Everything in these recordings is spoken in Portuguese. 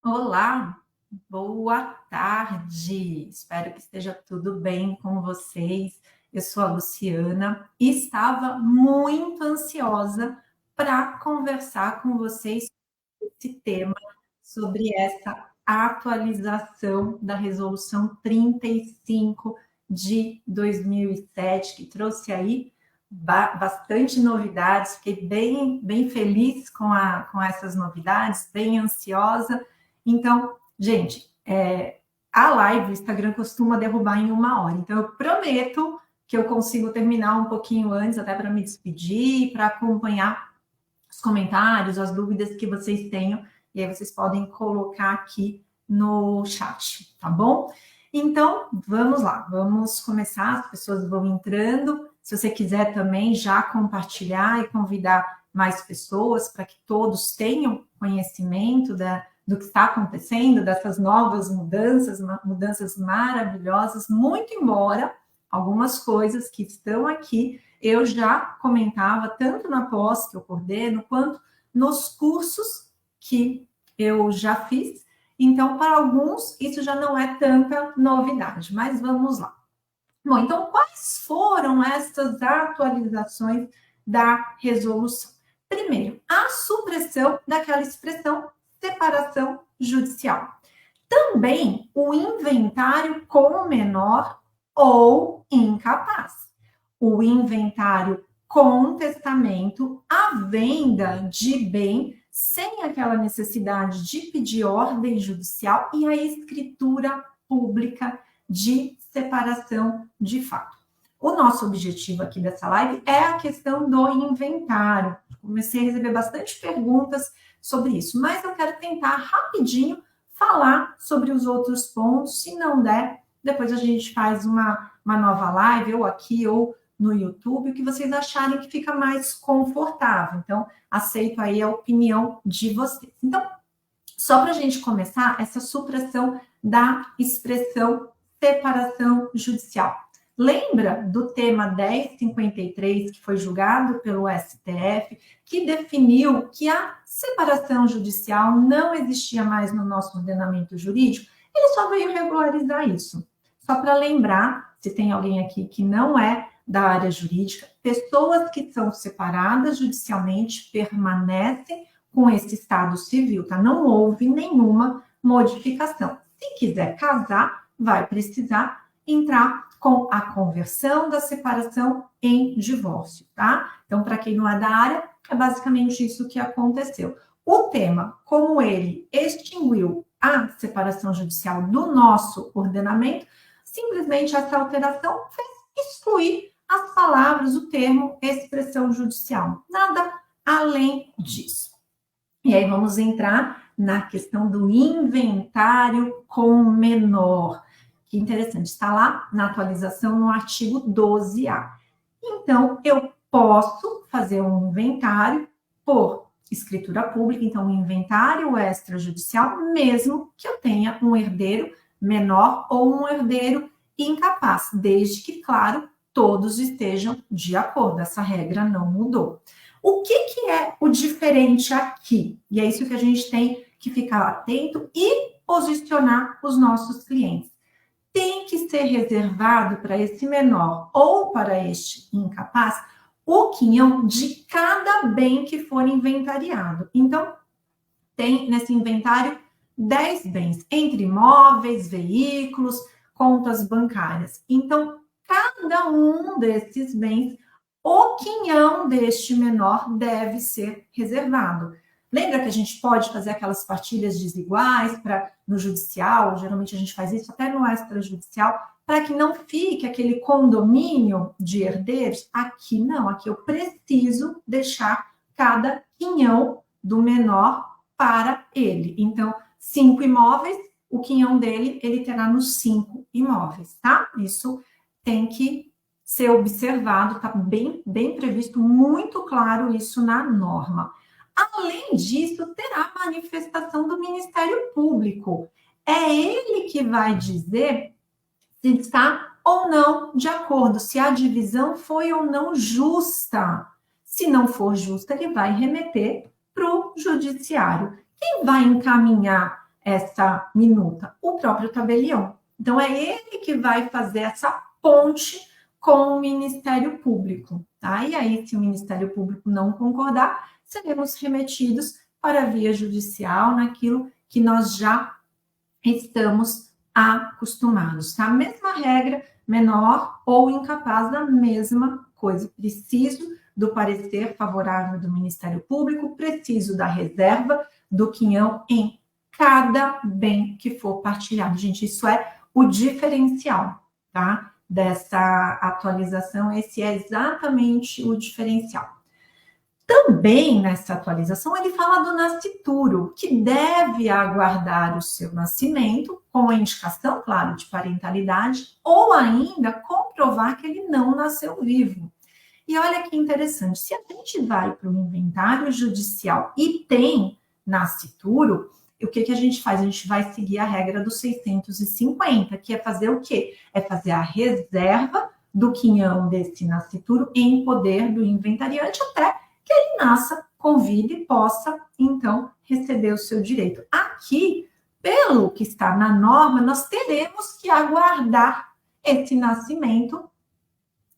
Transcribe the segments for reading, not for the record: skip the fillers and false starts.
Olá, boa tarde. Espero que esteja tudo bem com vocês. Eu sou a Luciana e estava muito ansiosa para conversar com vocês sobre esse tema, sobre essa atualização da Resolução 35 de 2007, que trouxe aí bastante novidades. Fiquei bem feliz com essas novidades, bem ansiosa. Então, gente, a live o Instagram costuma derrubar em 1 hora. Então, eu prometo que eu consigo terminar um pouquinho antes, até para me despedir, para acompanhar os comentários, as dúvidas que vocês tenham. E aí vocês podem colocar aqui no chat, tá bom? Então, vamos lá, vamos começar. As pessoas vão entrando. Se você quiser também já compartilhar e convidar mais pessoas para que todos tenham conhecimento do que está acontecendo, dessas novas mudanças maravilhosas, muito embora algumas coisas que estão aqui eu já comentava tanto na pós que eu coordeno, quanto nos cursos que eu já fiz. Então, para alguns, isso já não é tanta novidade, mas vamos lá. Bom, então, quais foram essas atualizações da resolução? Primeiro, a supressão daquela expressão separação judicial. Também o inventário com menor ou incapaz. O inventário com testamento, a venda de bem sem aquela necessidade de pedir ordem judicial e a escritura pública de separação de fato. O nosso objetivo aqui dessa live é a questão do inventário. Comecei a receber bastante perguntas sobre isso, mas eu quero tentar rapidinho falar sobre os outros pontos. Se não der, depois a gente faz uma nova live, ou aqui, ou no YouTube, o que vocês acharem que fica mais confortável. Então, aceito aí a opinião de vocês. Então, só para a gente começar, essa supressão da expressão separação judicial. Lembra do tema 1053, que foi julgado pelo STF, que definiu que a separação judicial não existia mais no nosso ordenamento jurídico? Ele só veio regularizar isso. Só para lembrar, se tem alguém aqui que não é da área jurídica, pessoas que são separadas judicialmente permanecem com esse estado civil, tá? Não houve nenhuma modificação. Se quiser casar, vai precisar entrar com a conversão da separação em divórcio, tá? Então, para quem não é da área, é basicamente isso que aconteceu. O tema, como ele extinguiu a separação judicial do nosso ordenamento, simplesmente essa alteração fez excluir as palavras, o termo expressão judicial. Nada além disso. E aí vamos entrar na questão do inventário com menor. Que interessante, está lá na atualização no artigo 12A. Então, eu posso fazer um inventário por escritura pública, então um inventário extrajudicial, mesmo que eu tenha um herdeiro menor ou um herdeiro incapaz, desde que, claro, todos estejam de acordo. Essa regra não mudou. O que é o diferente aqui? E é isso que a gente tem que ficar atento e posicionar os nossos clientes. Tem que ser reservado para esse menor ou para este incapaz o quinhão de cada bem que for inventariado. Então, tem nesse inventário 10 bens, entre imóveis, veículos, contas bancárias. Então, cada um desses bens, o quinhão deste menor deve ser reservado. Lembra que a gente pode fazer aquelas partilhas desiguais no judicial? Geralmente a gente faz isso até no extrajudicial, para que não fique aquele condomínio de herdeiros. Aqui não, aqui eu preciso deixar cada quinhão do menor para ele. Então, 5 imóveis, o quinhão dele, ele terá nos 5 imóveis, tá? Isso tem que ser observado, tá bem previsto, muito claro isso na norma. Além disso, terá manifestação do Ministério Público. É ele que vai dizer se está ou não de acordo, se a divisão foi ou não justa. Se não for justa, ele vai remeter para o judiciário. Quem vai encaminhar essa minuta? O próprio tabelião. Então, é ele que vai fazer essa ponte com o Ministério Público, tá? E aí, se o Ministério Público não concordar, seremos remetidos para a via judicial naquilo que nós já estamos acostumados, tá? Mesma regra, menor ou incapaz da mesma coisa. Preciso do parecer favorável do Ministério Público, preciso da reserva do quinhão em cada bem que for partilhado. Gente, isso é o diferencial, tá? Dessa atualização, esse é exatamente o diferencial. Também nessa atualização ele fala do nascituro, que deve aguardar o seu nascimento, com a indicação, claro, de parentalidade, ou ainda comprovar que ele não nasceu vivo. E olha que interessante, se a gente vai para o inventário judicial e tem nascituro, o que a gente faz? A gente vai seguir a regra dos 650, que é fazer o quê? É fazer a reserva do quinhão desse nascituro em poder do inventariante até que ele nasça com vida e possa, então, receber o seu direito. Aqui, pelo que está na norma, nós teremos que aguardar esse nascimento.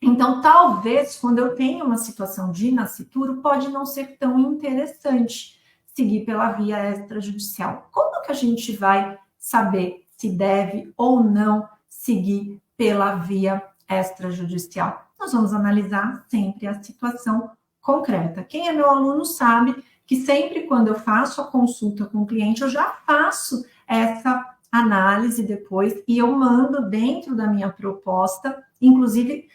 Então, talvez, quando eu tenho uma situação de nascituro, pode não ser tão interessante seguir pela via extrajudicial. Como que a gente vai saber se deve ou não seguir pela via extrajudicial? Nós vamos analisar sempre a situação concreta. Quem é meu aluno sabe que sempre quando eu faço a consulta com o cliente, eu já faço essa análise depois e eu mando dentro da minha proposta, inclusive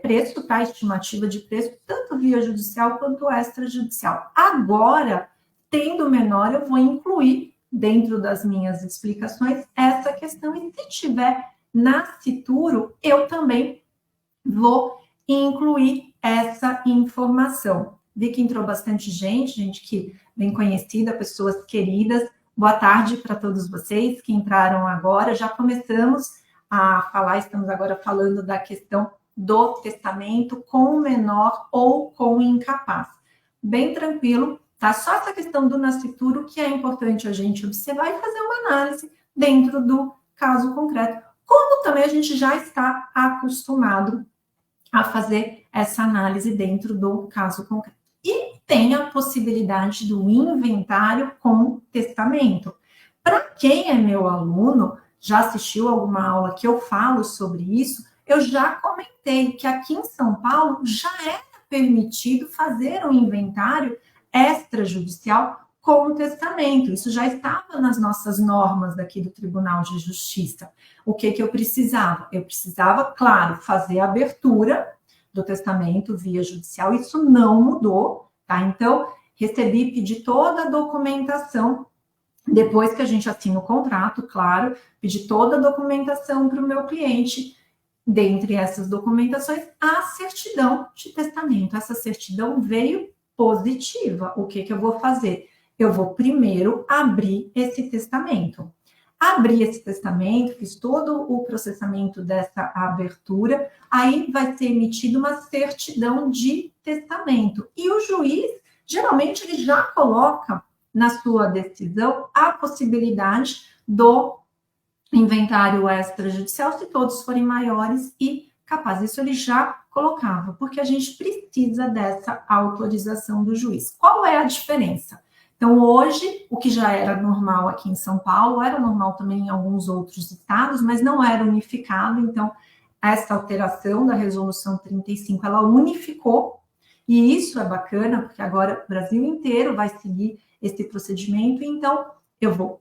preço, tá? Estimativa de preço, tanto via judicial quanto extrajudicial. Agora, tendo menor, eu vou incluir dentro das minhas explicações essa questão e se tiver nascituro, eu também vou incluir essa informação. Vi que entrou bastante gente que bem conhecida, pessoas queridas. Boa tarde para todos vocês que entraram agora. Já começamos a falar, estamos agora falando da questão do testamento com o menor ou com o incapaz. Bem tranquilo, tá? Só essa questão do nascituro que é importante a gente observar e fazer uma análise dentro do caso concreto. Como também a gente já está acostumado a fazer essa análise dentro do caso concreto. E tem a possibilidade do inventário com testamento. Para quem é meu aluno, já assistiu alguma aula que eu falo sobre isso, eu já comentei que aqui em São Paulo já era permitido fazer um inventário extrajudicial com testamento. Isso já estava nas nossas normas daqui do Tribunal de Justiça. O que eu precisava? Eu precisava, claro, fazer a abertura do testamento via judicial. Isso não mudou, tá? Então, pedi toda a documentação. Depois que a gente assina o contrato, claro, pedi toda a documentação para o meu cliente. Dentre essas documentações, a certidão de testamento. Essa certidão veio positiva. O que eu vou fazer? Eu vou primeiro abrir esse testamento. Abri esse testamento, fiz todo o processamento dessa abertura, aí vai ser emitida uma certidão de testamento. E o juiz, geralmente, ele já coloca na sua decisão a possibilidade do inventário extrajudicial, se todos forem maiores e capazes. Isso ele já colocava, porque a gente precisa dessa autorização do juiz. Qual é a diferença? Então, hoje, o que já era normal aqui em São Paulo, era normal também em alguns outros estados, mas não era unificado. Então, essa alteração da Resolução 35, ela unificou, e isso é bacana, porque agora o Brasil inteiro vai seguir esse procedimento. Então,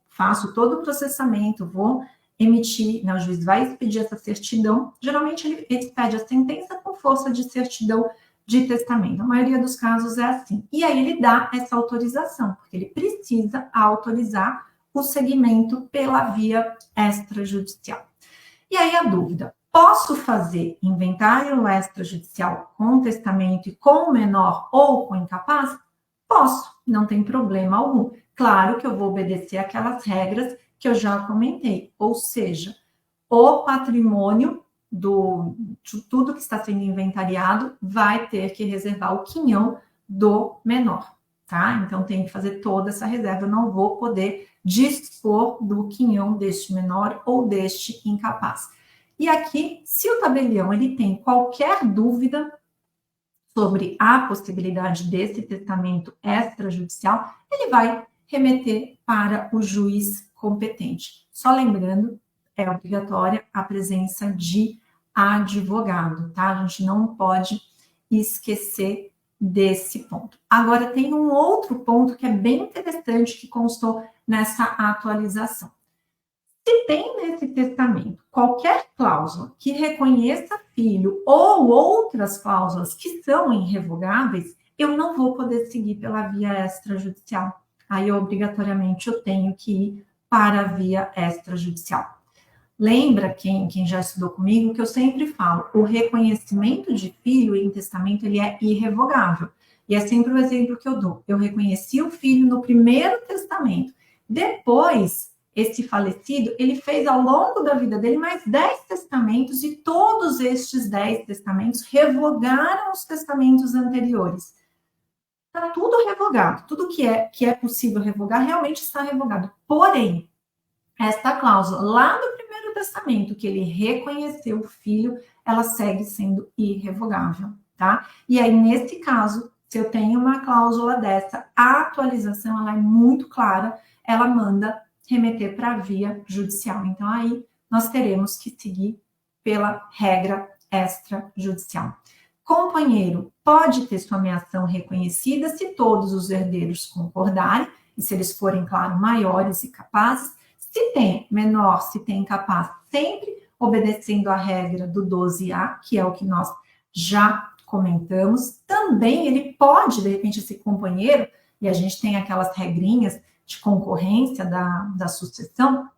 faço todo o processamento, vou emitir, o juiz vai expedir essa certidão. Geralmente, ele expede a sentença com força de certidão de testamento. A maioria dos casos é assim. E aí ele dá essa autorização, porque ele precisa autorizar o segmento pela via extrajudicial. E aí a dúvida, posso fazer inventário extrajudicial com testamento e com menor ou com incapaz? Posso, não tem problema algum. Claro que eu vou obedecer aquelas regras que eu já comentei, ou seja, o patrimônio de tudo que está sendo inventariado vai ter que reservar o quinhão do menor, tá? Então, tem que fazer toda essa reserva. Eu não vou poder dispor do quinhão deste menor ou deste incapaz. E aqui, se o tabelião ele tem qualquer dúvida sobre a possibilidade desse testamento extrajudicial, ele vai remeter para o juiz competente. Só lembrando, é obrigatória a presença de advogado, tá? A gente não pode esquecer desse ponto. Agora, tem um outro ponto que é bem interessante que constou nessa atualização. Se tem nesse testamento qualquer cláusula que reconheça filho ou outras cláusulas que são irrevogáveis, eu não vou poder seguir pela via extrajudicial. Aí, obrigatoriamente, eu tenho que ir para a via extrajudicial. Lembra, quem já estudou comigo, que eu sempre falo, o reconhecimento de filho em testamento, ele é irrevogável. E é sempre o exemplo que eu dou. Eu reconheci o filho no primeiro testamento. Depois, esse falecido, ele fez ao longo da vida dele mais 10 testamentos e todos estes 10 testamentos revogaram os testamentos anteriores. Está tudo revogado. Tudo que é possível revogar realmente está revogado. Porém, esta cláusula lá do primeiro testamento, que ele reconheceu o filho, ela segue sendo irrevogável, tá? E aí, nesse caso, se eu tenho uma cláusula dessa, a atualização ela é muito clara, ela manda remeter para a via judicial. Então, aí nós teremos que seguir pela regra extrajudicial. Companheiro pode ter sua ameação reconhecida se todos os herdeiros concordarem, e se eles forem, claro, maiores e capazes. Se tem menor, se tem incapaz, sempre obedecendo a regra do 12A, que é o que nós já comentamos. Também ele pode, de repente, esse companheiro, e a gente tem aquelas regrinhas de concorrência da sucessão,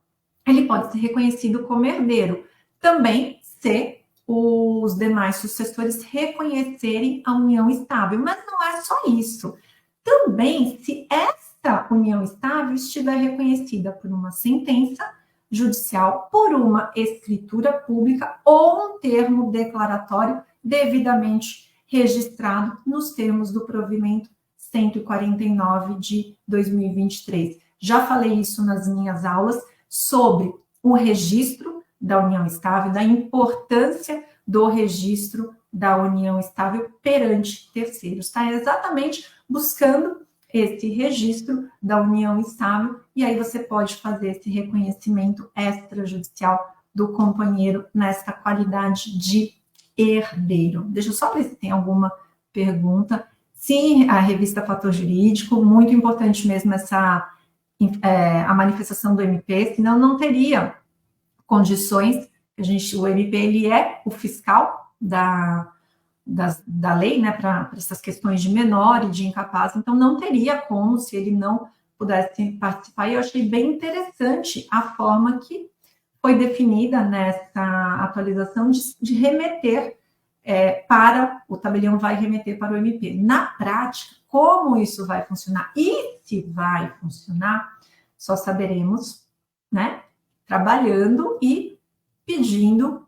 ele pode ser reconhecido como herdeiro. Também se os demais sucessores reconhecerem a união estável. Mas não é só isso. Também, se esta união estável estiver reconhecida por uma sentença judicial, por uma escritura pública ou um termo declaratório devidamente registrado nos termos do provimento 149 de 2023. Já falei isso nas minhas aulas sobre o registro da união estável, da importância do registro da união estável perante terceiros. Está exatamente buscando esse registro da união estável e aí você pode fazer esse reconhecimento extrajudicial do companheiro nesta qualidade de herdeiro. Deixa eu só ver se tem alguma pergunta. Sim, a revista Fator Jurídico, muito importante mesmo a manifestação do MP, senão não teria condições. O MP ele é o fiscal da lei, né, para essas questões de menor e de incapaz, então não teria como se ele não pudesse participar. E eu achei bem interessante a forma que foi definida nessa atualização de remeter para o tabelião vai remeter para o MP. Na prática, como isso vai funcionar e se vai funcionar, só saberemos, né, trabalhando e pedindo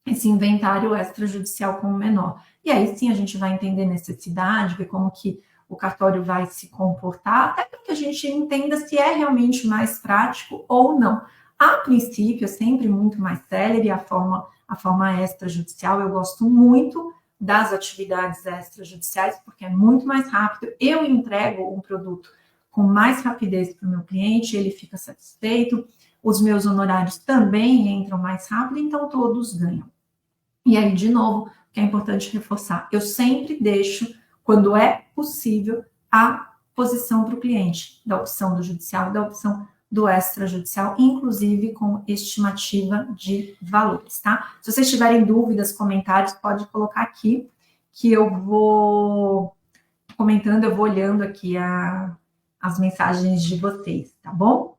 esse inventário extrajudicial como menor. E aí sim a gente vai entender necessidade, ver como que o cartório vai se comportar, até para que a gente entenda se é realmente mais prático ou não. A princípio, é sempre muito mais célere a forma extrajudicial. Eu gosto muito das atividades extrajudiciais, porque é muito mais rápido. Eu entrego um produto com mais rapidez para o meu cliente, ele fica satisfeito, os meus honorários também entram mais rápido, então todos ganham. E aí, de novo, que é importante reforçar, eu sempre deixo, quando é possível, a posição para o cliente, da opção do judicial e da opção do extrajudicial, inclusive com estimativa de valores, tá? Se vocês tiverem dúvidas, comentários, pode colocar aqui, que eu vou comentando, eu vou olhando aqui as mensagens de vocês, tá bom?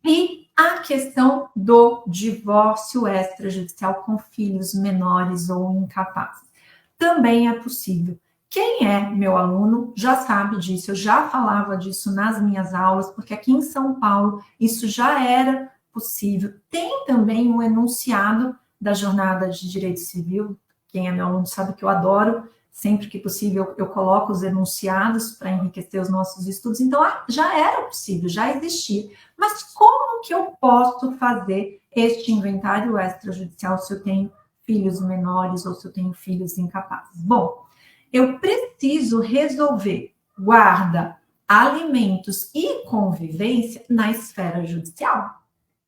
E a questão do divórcio extrajudicial com filhos menores ou incapazes. Também é possível. Quem é meu aluno já sabe disso, eu já falava disso nas minhas aulas, porque aqui em São Paulo isso já era possível. Tem também um enunciado da Jornada de Direito Civil, quem é meu aluno sabe que eu adoro sempre que possível eu coloco os enunciados para enriquecer os nossos estudos, então já era possível, já existia. Mas como que eu posso fazer este inventário extrajudicial se eu tenho filhos menores ou se eu tenho filhos incapazes? Bom, eu preciso resolver guarda, alimentos e convivência na esfera judicial.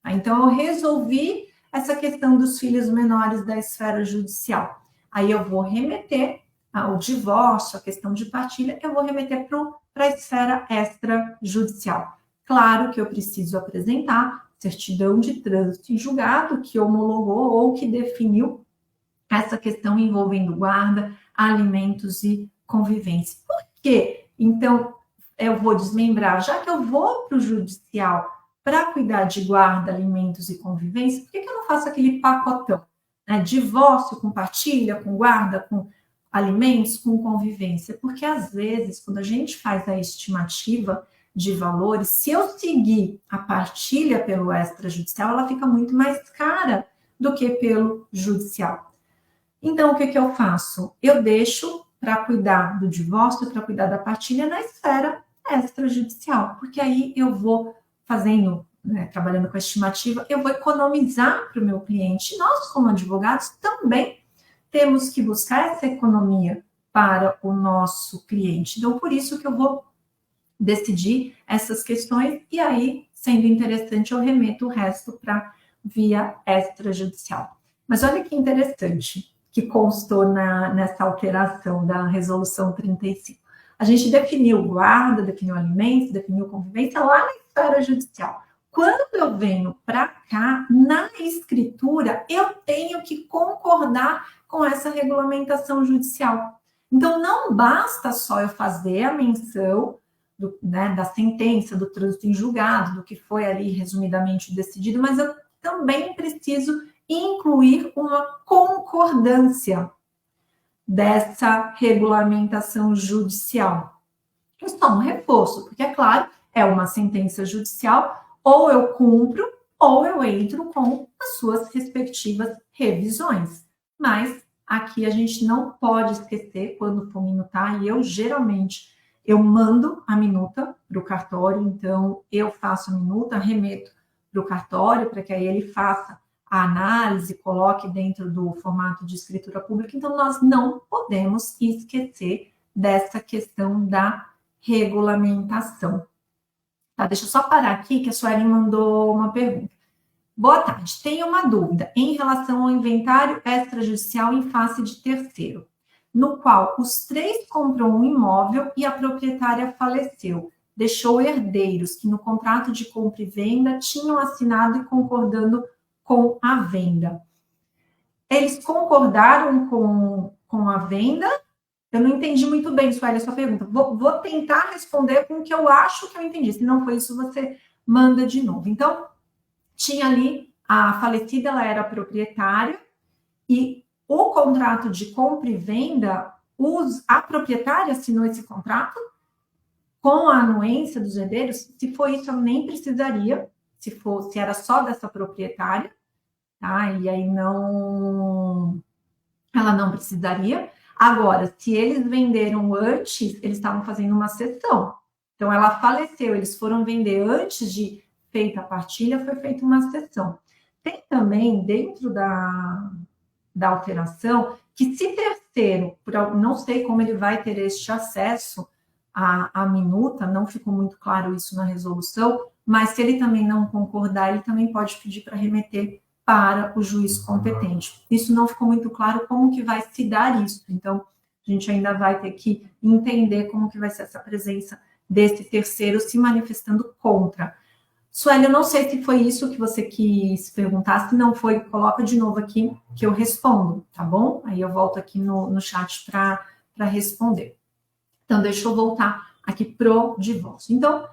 Então, eu resolvi essa questão dos filhos menores da esfera judicial. Aí eu vou remeter ao divórcio, a questão de partilha, eu vou remeter para a esfera extrajudicial. Claro que eu preciso apresentar certidão de trânsito em julgado que homologou ou que definiu essa questão envolvendo guarda, alimentos e convivência. Por quê? Então, eu vou desmembrar, já que eu vou para o judicial para cuidar de guarda, alimentos e convivência, por que eu não faço aquele pacotão? Né? Divórcio com partilha, com guarda, com alimentos, com convivência. Porque, às vezes, quando a gente faz a estimativa de valores, se eu seguir a partilha pelo extrajudicial, ela fica muito mais cara do que pelo judicial. Então, o que eu faço? Eu deixo para cuidar do divórcio, para cuidar da partilha na esfera extrajudicial, porque aí eu vou fazendo, né, trabalhando com a estimativa, eu vou economizar para o meu cliente. Nós, como advogados, também temos que buscar essa economia para o nosso cliente. Então, por isso que eu vou decidir essas questões e aí, sendo interessante, eu remeto o resto para via extrajudicial. Mas olha que interessante que constou nessa alteração da resolução 35. A gente definiu guarda, definiu alimentos, definiu convivência lá na esfera judicial. Quando eu venho para cá, na escritura, eu tenho que concordar com essa regulamentação judicial. Então, não basta só eu fazer a menção da sentença, do trânsito em julgado, do que foi ali resumidamente decidido, mas eu também preciso incluir uma concordância dessa regulamentação judicial. É só um reforço, porque, é claro, é uma sentença judicial, ou eu cumpro, ou eu entro com as suas respectivas revisões. Mas aqui a gente não pode esquecer, quando for minutar, e eu mando a minuta para o cartório, então eu faço a minuta, remeto para o cartório, para que aí ele faça a análise, coloque dentro do formato de escritura pública. Então, nós não podemos esquecer dessa questão da regulamentação. Tá, deixa eu só parar aqui, que a Suelen mandou uma pergunta. Boa tarde, tenho uma dúvida em relação ao inventário extrajudicial em face de terceiro, no qual os três compram um imóvel e a proprietária faleceu. Deixou herdeiros que no contrato de compra e venda tinham assinado e concordando com a venda. Eles concordaram com a venda? Eu não entendi muito bem, Sueli, a sua pergunta. Vou tentar responder com o que eu acho que eu entendi. Se não for isso, você manda de novo. Então, tinha ali, a falecida, ela era proprietária, e o contrato de compra e venda, a proprietária assinou esse contrato com a anuência dos herdeiros. Se for isso, eu nem precisaria, se era só dessa proprietária, tá? E aí ela não precisaria. Agora, se eles venderam antes, eles estavam fazendo uma cessão. Então, ela faleceu, eles foram vender antes de feita a partilha, foi feita uma cessão. Tem também, dentro da alteração, que se terceiro, não sei como ele vai ter este acesso à minuta, não ficou muito claro isso na resolução, mas se ele também não concordar, ele também pode pedir para remeter para o juiz competente. Isso não ficou muito claro como que vai se dar isso, então a gente ainda vai ter que entender como que vai ser essa presença desse terceiro se manifestando contra. Sueli, eu não sei se foi isso que você quis perguntar, se não foi, coloca de novo aqui que eu respondo, tá bom? Aí eu volto aqui no chat para responder. Então, deixa eu voltar aqui pro divórcio. Então,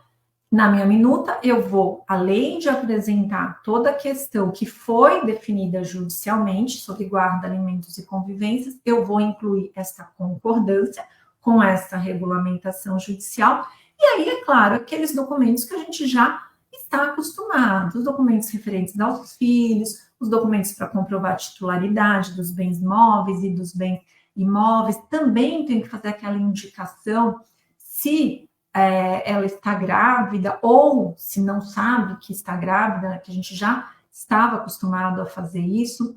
na minha minuta, eu vou, além de apresentar toda a questão que foi definida judicialmente sobre guarda, alimentos e convivências, eu vou incluir essa concordância com essa regulamentação judicial. E aí, é claro, aqueles documentos que a gente já está acostumado, os documentos referentes aos filhos, os documentos para comprovar a titularidade dos bens móveis e dos bens imóveis, também tenho que fazer aquela indicação se ela está grávida ou se não sabe que está grávida, que a gente já estava acostumado a fazer isso.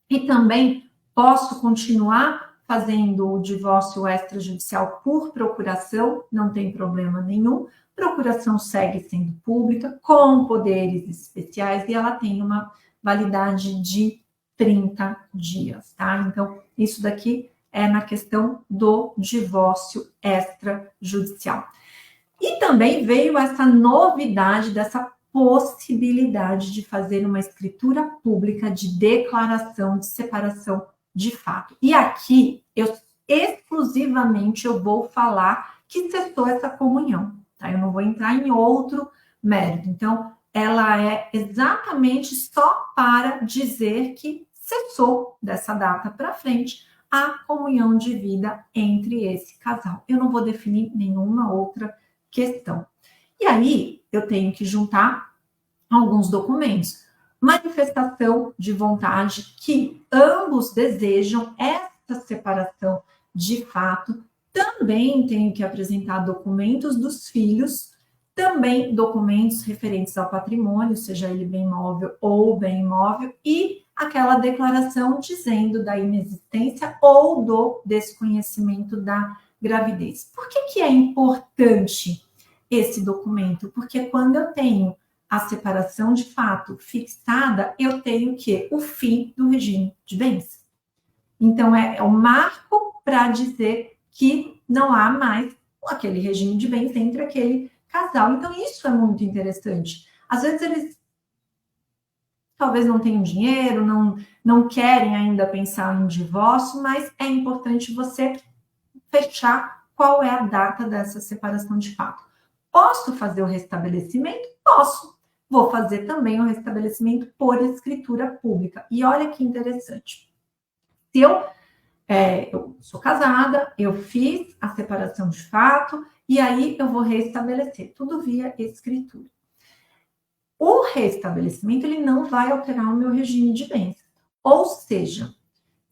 E também posso continuar fazendo o divórcio extrajudicial por procuração, não tem problema nenhum. Procuração segue sendo pública, com poderes especiais, e ela tem uma validade de 30 dias, tá? Então, isso daqui é na questão do divórcio extrajudicial. E também veio essa novidade dessa possibilidade de fazer uma escritura pública de declaração de separação de fato. E aqui, exclusivamente, eu vou falar que cessou essa comunhão, tá? Eu não vou entrar em outro mérito. Então, ela é exatamente só para dizer que cessou dessa data para frente a comunhão de vida entre esse casal. Eu não vou definir nenhuma outra questão. E aí, eu tenho que juntar alguns documentos. Manifestação de vontade que ambos desejam essa separação de fato. Também tenho que apresentar documentos dos filhos, também documentos referentes ao patrimônio, seja ele bem móvel ou bem imóvel, e aquela declaração dizendo da inexistência ou do desconhecimento da gravidez. Por que é importante esse documento? Porque quando eu tenho a separação de fato fixada, eu tenho que o fim do regime de bens. Então, é o marco para dizer que não há mais aquele regime de bens entre aquele casal. Então, isso é muito interessante. Às vezes, eles talvez não tenham dinheiro, não querem ainda pensar em divórcio, mas é importante você fechar qual é a data dessa separação de fato. Posso fazer o restabelecimento? Posso. Vou fazer também o restabelecimento por escritura pública. E olha que interessante. Se eu sou casada, eu fiz a separação de fato, e aí eu vou restabelecer, tudo via escritura. O restabelecimento, ele não vai alterar o meu regime de bens. Ou seja,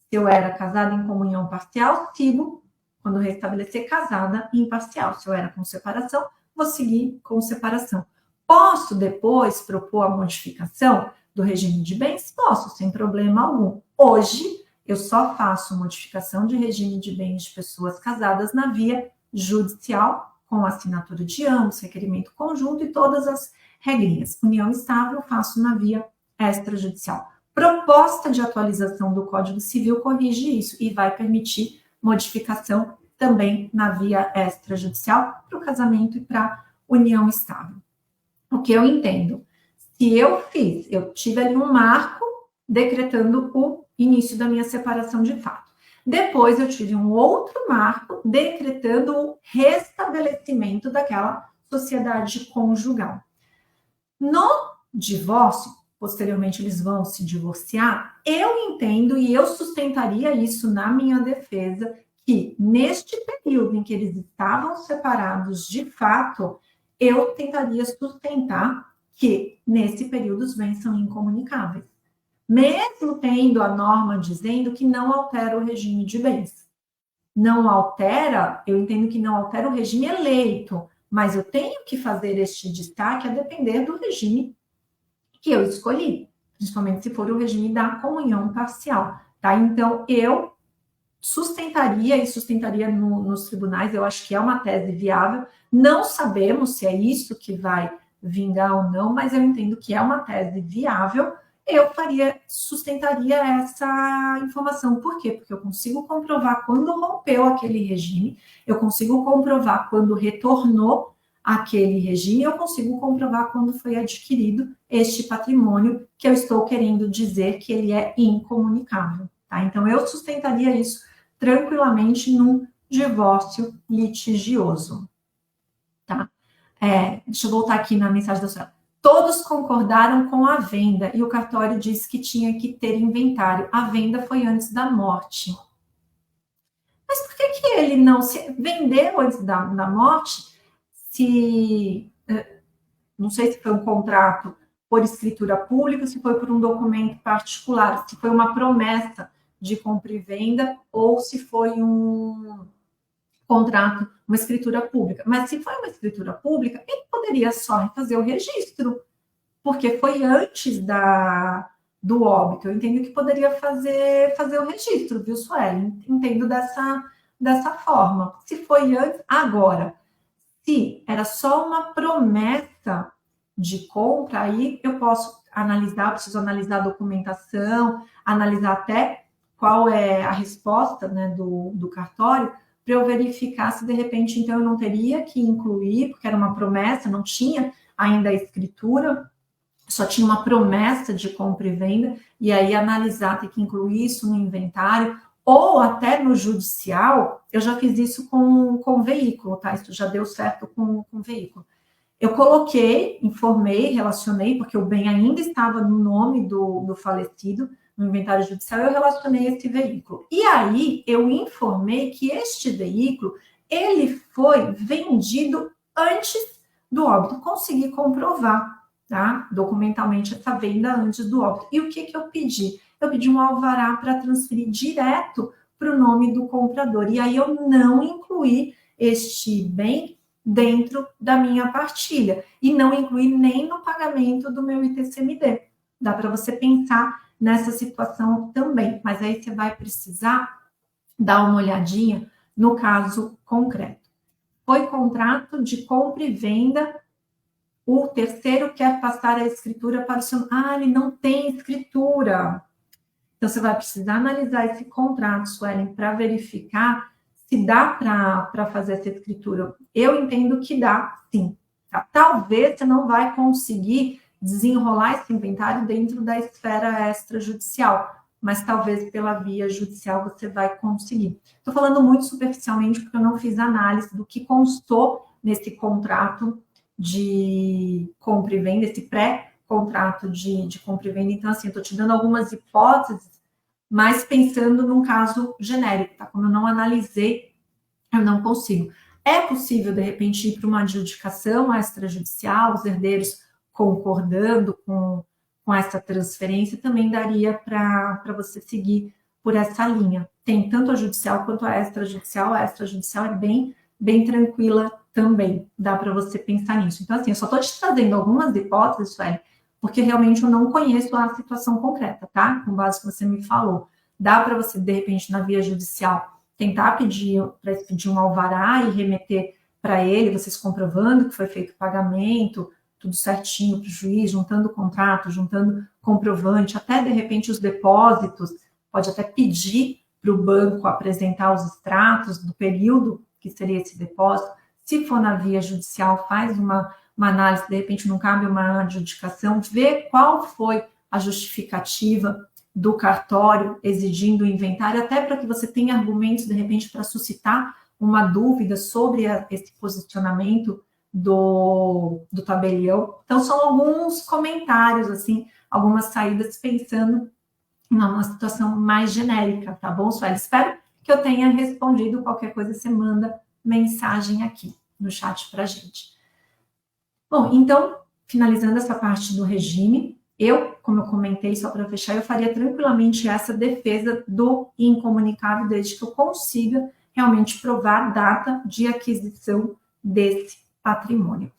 se eu era casada em comunhão parcial, sigo, quando restabelecer, casada em parcial. Se eu era com separação, vou seguir com separação. Posso depois propor a modificação do regime de bens? Posso, sem problema algum. Hoje, eu só faço modificação de regime de bens de pessoas casadas na via judicial, com assinatura de ambos, requerimento conjunto e todas as regrinhas. União estável, faço na via extrajudicial. Proposta de atualização do Código Civil corrige isso e vai permitir modificação também na via extrajudicial para o casamento e para a união estável. O que eu entendo? Se eu tive ali um marco decretando o início da minha separação de fato. Depois eu tive um outro marco decretando o restabelecimento daquela sociedade conjugal. No divórcio, posteriormente eles vão se divorciar, eu entendo e eu sustentaria isso na minha defesa, que neste período em que eles estavam separados de fato, eu tentaria sustentar que nesse período os bens são incomunicáveis. Mesmo tendo a norma dizendo que não altera o regime de bens. Não altera, eu entendo que não altera o regime eleito, mas eu tenho que fazer este destaque a depender do regime que eu escolhi, principalmente se for o regime da comunhão parcial, tá? Então, eu sustentaria nos tribunais, eu acho que é uma tese viável, não sabemos se é isso que vai vingar ou não, mas eu entendo que é uma tese viável, eu sustentaria essa informação. Por quê? Porque eu consigo comprovar quando rompeu aquele regime, eu consigo comprovar quando retornou aquele regime, eu consigo comprovar quando foi adquirido este patrimônio que eu estou querendo dizer que ele é incomunicável, tá? Então, eu sustentaria isso tranquilamente num divórcio litigioso, tá? Deixa eu voltar aqui na mensagem da senhora. Todos concordaram com a venda e o cartório disse que tinha que ter inventário. A venda foi antes da morte. Mas por que ele não se vendeu antes da morte? Não sei se foi um contrato por escritura pública, se foi por um documento particular, se foi uma promessa de compra e venda ou se foi um contrato, uma escritura pública. Mas se foi uma escritura pública, ele poderia só fazer o registro, porque foi antes do óbito. Eu entendo que poderia fazer o registro, viu, Sueli? Entendo dessa forma. Se foi antes, agora, se era só uma promessa de compra, aí eu posso analisar, preciso analisar a documentação, analisar até qual é a resposta, né, do cartório, para eu verificar se de repente então eu não teria que incluir, porque era uma promessa, não tinha ainda a escritura, só tinha uma promessa de compra e venda, e aí analisar, ter que incluir isso no inventário, ou até no judicial. Eu já fiz isso com veículo, tá? Isso já deu certo com veículo. Eu coloquei, informei, relacionei, porque o bem ainda estava no nome do falecido, no inventário judicial, eu relacionei esse veículo. E aí, eu informei que este veículo, ele foi vendido antes do óbito. Consegui comprovar, tá? Documentalmente, essa venda antes do óbito. E o que eu pedi? Eu pedi um alvará para transferir direto para o nome do comprador. E aí, eu não incluí este bem dentro da minha partilha e não incluir nem no pagamento do meu ITCMD. Dá para você pensar nessa situação também, mas aí você vai precisar dar uma olhadinha no caso concreto. Foi contrato de compra e venda, o terceiro quer passar a escritura para o seu... Ah, ele não tem escritura. Então, você vai precisar analisar esse contrato, Suelen, para verificar se dá para fazer essa escritura. Eu entendo que dá, sim. Tá? Talvez você não vai conseguir desenrolar esse inventário dentro da esfera extrajudicial, mas talvez pela via judicial você vai conseguir. Estou falando muito superficialmente porque eu não fiz análise do que constou nesse contrato de compra e venda, esse pré-contrato de compra e venda. Então, assim, eu estou te dando algumas hipóteses, mas pensando num caso genérico, tá? Como eu não analisei, eu não consigo. É possível, de repente, ir para uma adjudicação extrajudicial, os herdeiros concordando com essa transferência, também daria para você seguir por essa linha. Tem tanto a judicial quanto a extrajudicial. A extrajudicial é bem tranquila também. Dá para você pensar nisso. Então, assim, eu só estou te trazendo algumas hipóteses, Sueli, porque realmente eu não conheço a situação concreta, tá? Com base no que você me falou. Dá para você, de repente, na via judicial, tentar pedir um alvará e remeter para ele, vocês comprovando que foi feito o pagamento, tudo certinho para o juiz, juntando o contrato, juntando comprovante, até de repente os depósitos, pode até pedir para o banco apresentar os extratos do período que seria esse depósito. Se for na via judicial, faz uma análise, de repente não cabe uma adjudicação, vê qual foi a justificativa do cartório exigindo o inventário, até para que você tenha argumentos, de repente, para suscitar uma dúvida sobre esse posicionamento do tabelião. Então, são alguns comentários, assim, algumas saídas pensando numa situação mais genérica, tá bom, Sueli? Espero que eu tenha respondido. Qualquer coisa, você manda mensagem aqui no chat para a gente. Bom, então, finalizando essa parte do regime, como eu comentei, só para fechar, eu faria tranquilamente essa defesa do incomunicável, desde que eu consiga realmente provar a data de aquisição desse patrimônio.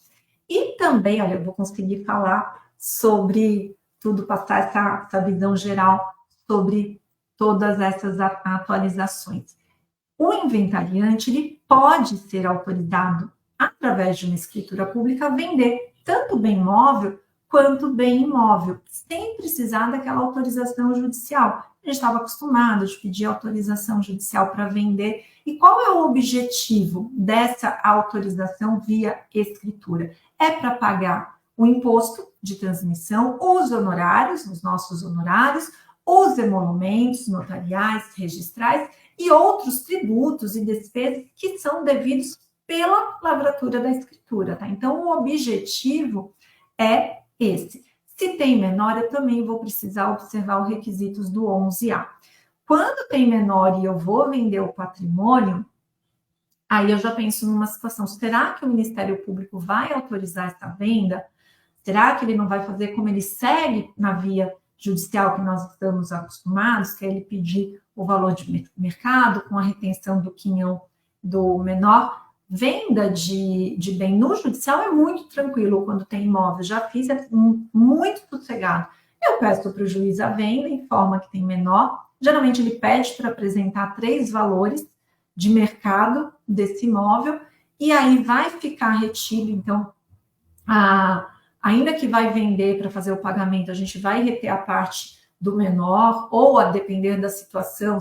E também, olha, eu vou conseguir falar sobre tudo, passar essa visão geral sobre todas essas atualizações. O inventariante, ele pode ser autorizado, através de uma escritura pública, a vender tanto bem móvel quanto bem imóvel, sem precisar daquela autorização judicial. A gente estava acostumado de pedir autorização judicial para vender. E qual é o objetivo dessa autorização via escritura? É para pagar o imposto de transmissão, os honorários, os nossos honorários, os emolumentos notariais, registrais e outros tributos e despesas que são devidos pela lavratura da escritura, tá? Então, o objetivo é esse. Se tem menor, eu também vou precisar observar os requisitos do 11A. Quando tem menor e eu vou vender o patrimônio, aí eu já penso numa situação, será que o Ministério Público vai autorizar essa venda? Será que ele não vai fazer como ele segue na via judicial que nós estamos acostumados, que é ele pedir o valor de mercado com a retenção do quinhão do menor. Venda de bem no judicial é muito tranquilo quando tem imóvel, já fiz, é muito sossegado. Eu peço para o juiz a venda, informa que tem menor, geralmente ele pede para apresentar 3 valores de mercado desse imóvel, e aí vai ficar retido, então, ainda que vai vender para fazer o pagamento, a gente vai reter a parte do menor, ou a depender da situação,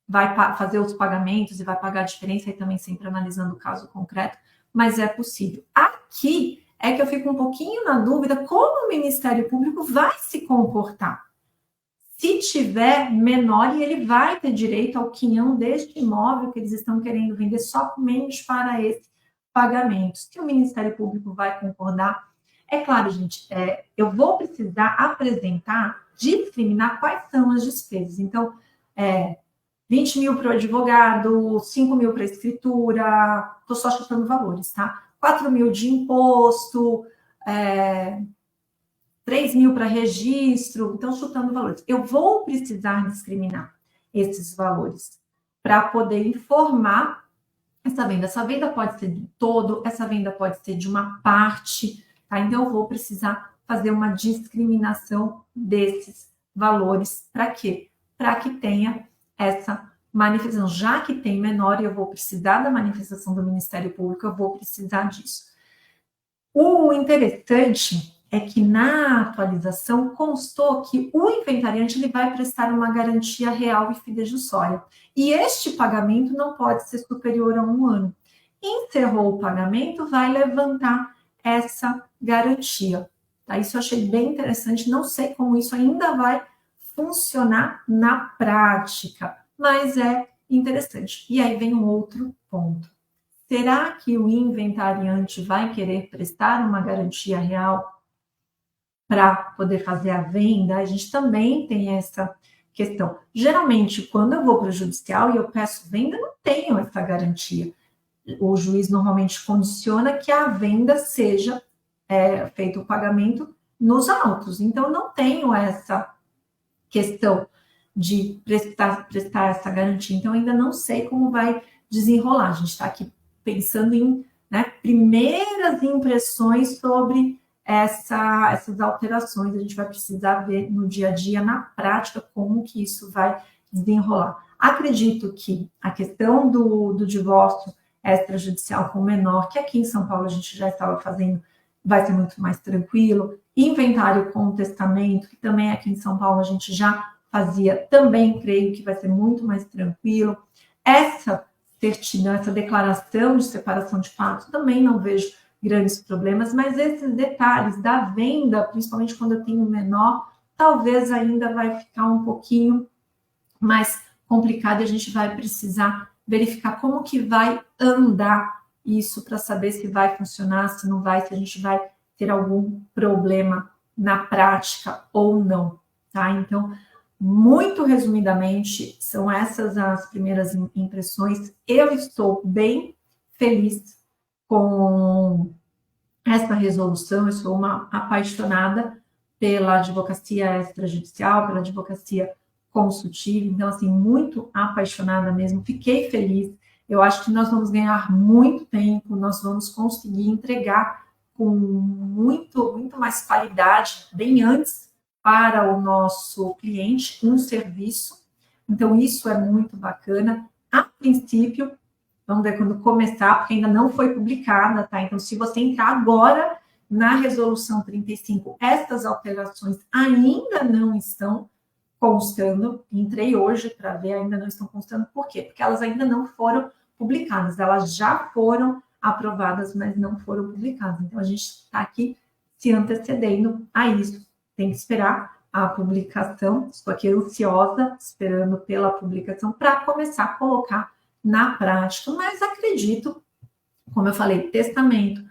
vai fazer os pagamentos e vai pagar a diferença, e também sempre analisando o caso concreto, mas é possível. Aqui é que eu fico um pouquinho na dúvida como o Ministério Público vai se comportar. Se tiver menor, e ele vai ter direito ao quinhão deste imóvel que eles estão querendo vender somente para esse pagamento. Se o Ministério Público vai concordar, é claro, gente, eu vou precisar apresentar, discriminar quais são as despesas. Então, 20 mil para o advogado, 5 mil para a escritura, estou só chutando valores, tá? 4 mil de imposto, 3 mil para registro, então chutando valores. Eu vou precisar discriminar esses valores para poder informar essa venda. Essa venda pode ser de todo, essa venda pode ser de uma parte, tá? Então eu vou precisar fazer uma discriminação desses valores. Para quê? Para que tenha essa manifestação. Já que tem menor e eu vou precisar da manifestação do Ministério Público, eu vou precisar disso. O interessante é que na atualização constou que o inventariante ele vai prestar uma garantia real e fidejussória. E este pagamento não pode ser superior a 1 ano. Encerrou o pagamento, vai levantar essa garantia. Tá? Isso eu achei bem interessante. Não sei como isso ainda vai funcionar na prática, mas é interessante. E aí vem um outro ponto. Será que o inventariante vai querer prestar uma garantia real para poder fazer a venda? A gente também tem essa questão. Geralmente, quando eu vou para o judicial e eu peço venda, não tenho essa garantia. O juiz normalmente condiciona que a venda seja feito o pagamento nos autos. Então, eu não tenho essa questão de prestar essa garantia. Então, ainda não sei como vai desenrolar. A gente está aqui pensando em primeiras impressões sobre essas alterações. A gente vai precisar ver no dia a dia, na prática, como que isso vai desenrolar. Acredito que a questão do divórcio extrajudicial com o menor, que aqui em São Paulo a gente já estava fazendo, vai ser muito mais tranquilo. Inventário com testamento, que também aqui em São Paulo a gente já fazia, também creio que vai ser muito mais tranquilo. Essa certidão, essa declaração de separação de fatos, também não vejo grandes problemas, mas esses detalhes da venda, principalmente quando eu tenho menor, talvez ainda vai ficar um pouquinho mais complicado e a gente vai precisar verificar como que vai andar isso para saber se vai funcionar, se não vai, se a gente vai ter algum problema na prática ou não, tá? Então, muito resumidamente, são essas as primeiras impressões. Eu estou bem feliz com essa resolução, eu sou uma apaixonada pela advocacia extrajudicial, pela advocacia consultiva, então, assim, muito apaixonada mesmo, fiquei feliz. Eu acho que nós vamos ganhar muito tempo, nós vamos conseguir entregar com muito mais qualidade, bem antes, para o nosso cliente, um serviço. Então, isso é muito bacana. A princípio, vamos ver quando começar, porque ainda não foi publicada, tá? Então, se você entrar agora na resolução 35, estas alterações ainda não estão constando. Entrei hoje para ver, ainda não estão constando. Por quê? Porque elas ainda não foram publicadas. Elas já foram aprovadas, mas não foram publicadas. Então, a gente está aqui se antecedendo a isso. Tem que esperar a publicação. Estou aqui ansiosa, esperando pela publicação, para começar a colocar na prática. Mas acredito, como eu falei, testamento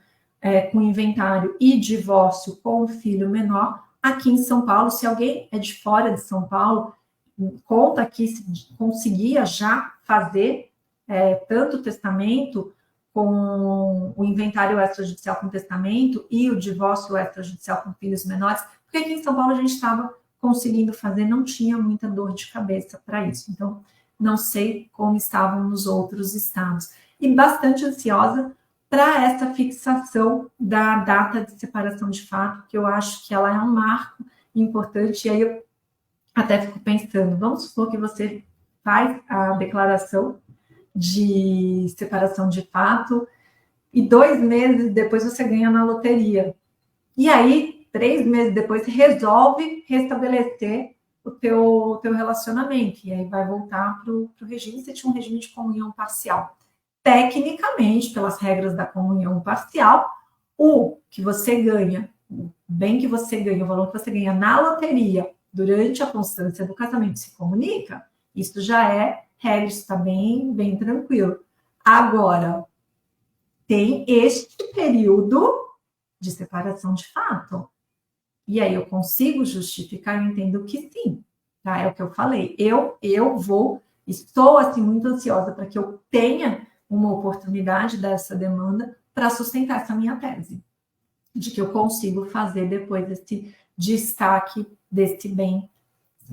com inventário e divórcio com o filho menor, aqui em São Paulo, se alguém é de fora de São Paulo, conta aqui se conseguia já fazer tanto o testamento com o inventário extrajudicial com testamento e o divórcio extrajudicial com filhos menores, porque aqui em São Paulo a gente estava conseguindo fazer, não tinha muita dor de cabeça para isso. Então, não sei como estavam nos outros estados. E bastante ansiosa para essa fixação da data de separação de fato, que eu acho que ela é um marco importante. E aí eu até fico pensando, vamos supor que você faz a declaração de separação de fato e 2 meses depois você ganha na loteria. E aí, 3 meses depois, você resolve restabelecer o teu relacionamento. E aí vai voltar para o regime, você tinha um regime de comunhão parcial. Tecnicamente, pelas regras da comunhão parcial, o que você ganha, o bem que você ganha, o valor que você ganha na loteria durante a constância do casamento se comunica, isso já é regra, isso está bem tranquilo. Agora, tem este período de separação de fato. E aí eu consigo justificar, eu entendo que sim, tá? É o que eu falei. Estou assim muito ansiosa para que eu tenha uma oportunidade dessa demanda para sustentar essa minha tese, de que eu consigo fazer depois desse destaque desse bem,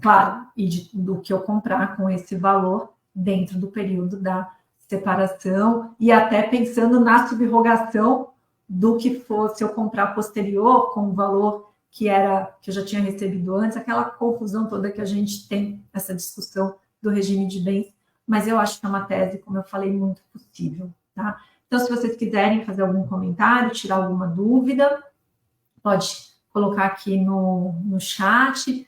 claro, e do que eu comprar com esse valor dentro do período da separação, e até pensando na subrogação do que fosse eu comprar posterior com o valor que eu já tinha recebido antes, aquela confusão toda que a gente tem, essa discussão do regime de bens, mas eu acho que é uma tese, como eu falei, muito possível, tá? Então, se vocês quiserem fazer algum comentário, tirar alguma dúvida, pode colocar aqui no chat.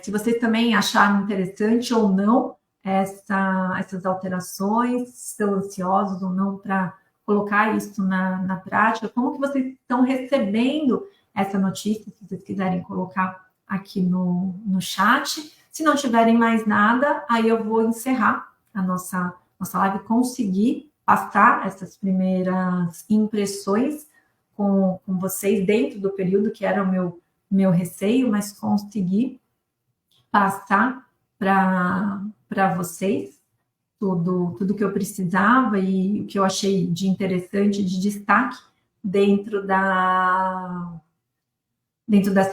Se vocês também acharam interessante ou não essas alterações, estão ansiosos ou não para colocar isso na prática, como que vocês estão recebendo essa notícia, se vocês quiserem colocar aqui no chat. Se não tiverem mais nada, aí eu vou encerrar a nossa live, conseguir passar essas primeiras impressões com vocês dentro do período que era o meu receio, mas consegui passar para vocês tudo que eu precisava e o que eu achei de interessante, de destaque dentro dessa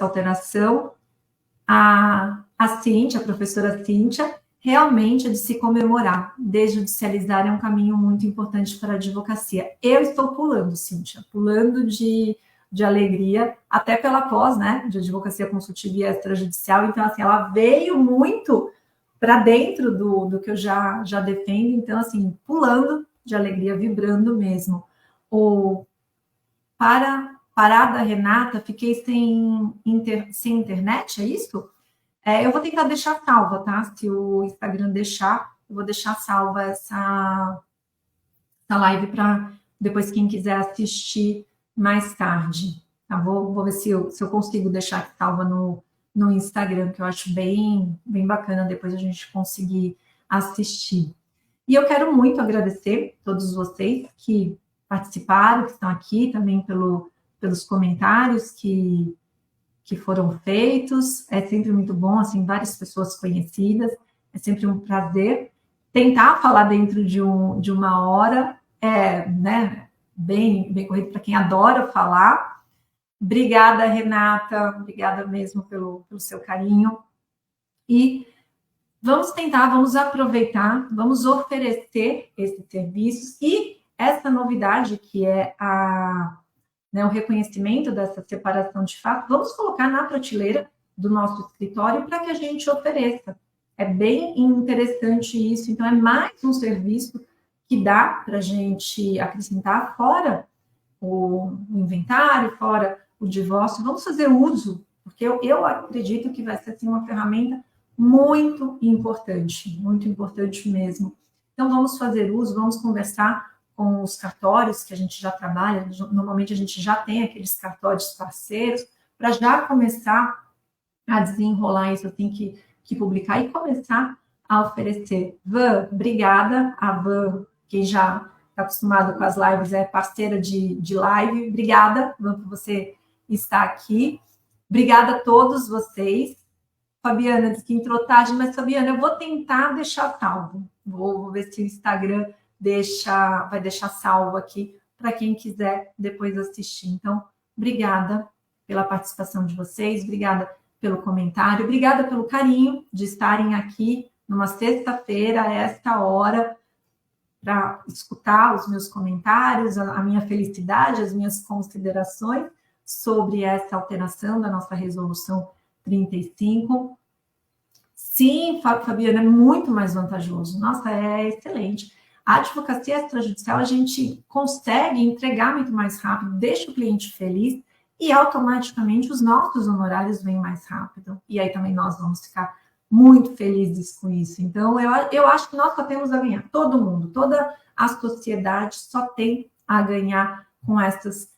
alteração. A Cíntia, a professora Cíntia, realmente é de se comemorar. Desjudicializar é um caminho muito importante para a advocacia. Eu estou pulando, Cíntia, pulando de alegria, até pela pós, né, de advocacia consultiva e extrajudicial. Então, assim, ela veio muito para dentro do que eu já defendo. Então, assim, pulando de alegria, vibrando mesmo. Parada, Renata, fiquei sem internet, é isso? Eu vou tentar deixar salva, tá? Se o Instagram deixar, eu vou deixar salva essa live para depois quem quiser assistir mais tarde. Tá? Vou ver se eu consigo deixar salva no Instagram, que eu acho bem bacana depois a gente conseguir assistir. E eu quero muito agradecer a todos vocês que participaram, que estão aqui, também pelos comentários que foram feitos. É sempre muito bom, assim, várias pessoas conhecidas. É sempre um prazer tentar falar dentro de uma hora, né, bem corrido para quem adora falar. Obrigada, Renata, obrigada mesmo pelo seu carinho. E vamos aproveitar, vamos oferecer esses serviços e essa novidade que é o reconhecimento dessa separação de fato, vamos colocar na prateleira do nosso escritório para que a gente ofereça. É bem interessante isso, então é mais um serviço que dá para a gente acrescentar fora o inventário, fora o divórcio. Vamos fazer uso, porque eu acredito que vai ser assim, uma ferramenta muito importante mesmo. Então, vamos fazer uso, vamos conversar com os cartórios que a gente já trabalha, normalmente a gente já tem aqueles cartórios parceiros, para já começar a desenrolar isso, eu tenho que publicar e começar a oferecer. Van, obrigada, a Van, quem já está acostumado com as lives, é parceira de live, obrigada, Van, por você estar aqui, obrigada a todos vocês. Fabiana disse que entrou tarde, mas Fabiana, eu vou tentar deixar salvo, vou ver se o Instagram vai deixar salvo aqui para quem quiser depois assistir. Então, obrigada pela participação de vocês, obrigada pelo comentário, obrigada pelo carinho de estarem aqui numa sexta-feira, a esta hora, para escutar os meus comentários, a minha felicidade, as minhas considerações sobre essa alteração da nossa resolução 35. Sim, Fabiana, é muito mais vantajoso. Nossa, é excelente. A advocacia extrajudicial, a gente consegue entregar muito mais rápido, deixa o cliente feliz e automaticamente os nossos honorários vêm mais rápido. E aí também nós vamos ficar muito felizes com isso. Então, eu acho que nós só temos a ganhar. Todo mundo, toda a sociedade só tem a ganhar com essas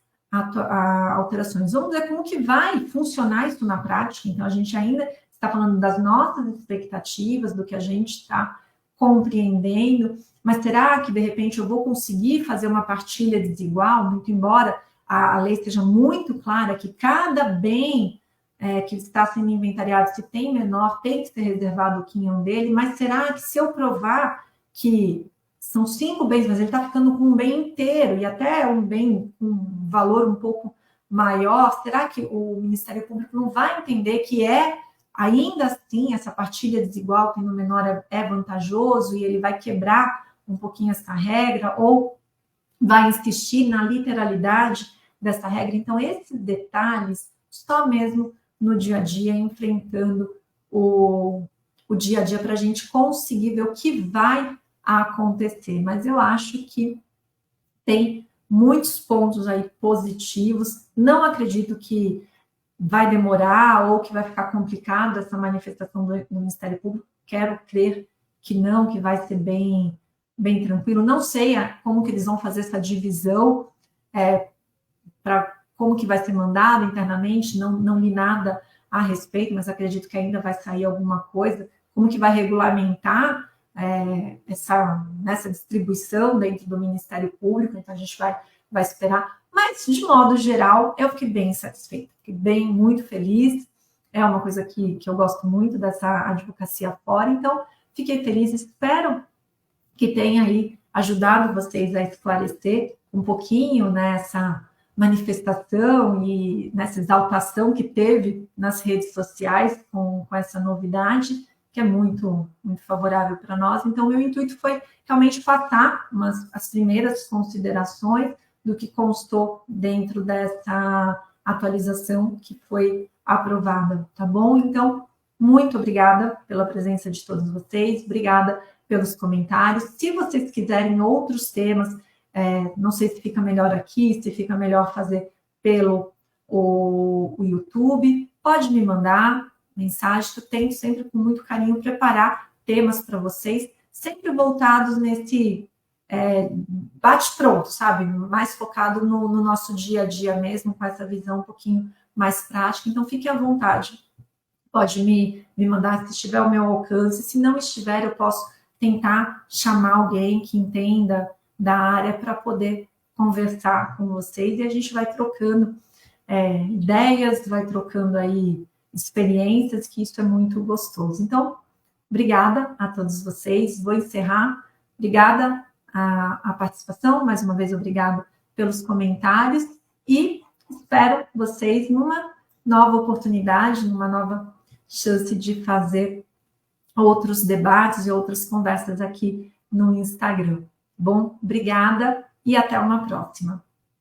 alterações. Vamos ver como que vai funcionar isso na prática. Então, a gente ainda está falando das nossas expectativas, do que a gente está compreendendo, mas será que, de repente, eu vou conseguir fazer uma partilha desigual, muito embora a lei esteja muito clara que cada bem que está sendo inventariado, se tem menor, tem que ser reservado o quinhão dele, mas será que se eu provar que são 5 bens, mas ele está ficando com um bem inteiro, e até um bem com um valor um pouco maior, será que o Ministério Público não vai entender que ainda assim, essa partilha desigual tendo menor é vantajoso e ele vai quebrar um pouquinho essa regra ou vai insistir na literalidade dessa regra? Então, esses detalhes, só mesmo no dia a dia, enfrentando o dia a dia para a gente conseguir ver o que vai acontecer. Mas eu acho que tem muitos pontos aí positivos. Não acredito que vai demorar ou que vai ficar complicado essa manifestação do Ministério Público. Quero crer que não, que vai ser bem tranquilo. Não sei como que eles vão fazer essa divisão, para como que vai ser mandado internamente, não li nada a respeito, mas acredito que ainda vai sair alguma coisa, como que vai regulamentar nessa distribuição dentro do Ministério Público. Então a gente vai esperar. Mas, de modo geral, eu fiquei bem satisfeita, fiquei muito feliz. É uma coisa que eu gosto muito dessa advocacia fora, então fiquei feliz, espero que tenha aí ajudado vocês a esclarecer um pouquinho nessa manifestação e nessa exaltação que teve nas redes sociais com essa novidade, que é muito favorável para nós. Então, meu intuito foi realmente passar as primeiras considerações do que constou dentro dessa atualização que foi aprovada, tá bom? Então, muito obrigada pela presença de todos vocês, obrigada pelos comentários. Se vocês quiserem outros temas, não sei se fica melhor aqui, se fica melhor fazer pelo o YouTube, pode me mandar mensagem, que eu tento sempre com muito carinho preparar temas para vocês, sempre voltados nesse bate-pronto, sabe? Mais focado no nosso dia a dia mesmo, com essa visão um pouquinho mais prática. Então, fique à vontade. Pode me mandar se estiver ao meu alcance. Se não estiver, eu posso tentar chamar alguém que entenda da área para poder conversar com vocês e a gente vai trocando ideias, vai trocando aí experiências, que isso é muito gostoso. Então, obrigada a todos vocês. Vou encerrar. Obrigada a participação, mais uma vez, obrigado pelos comentários e espero vocês numa nova oportunidade, numa nova chance de fazer outros debates e outras conversas aqui no Instagram. Bom, obrigada e até uma próxima.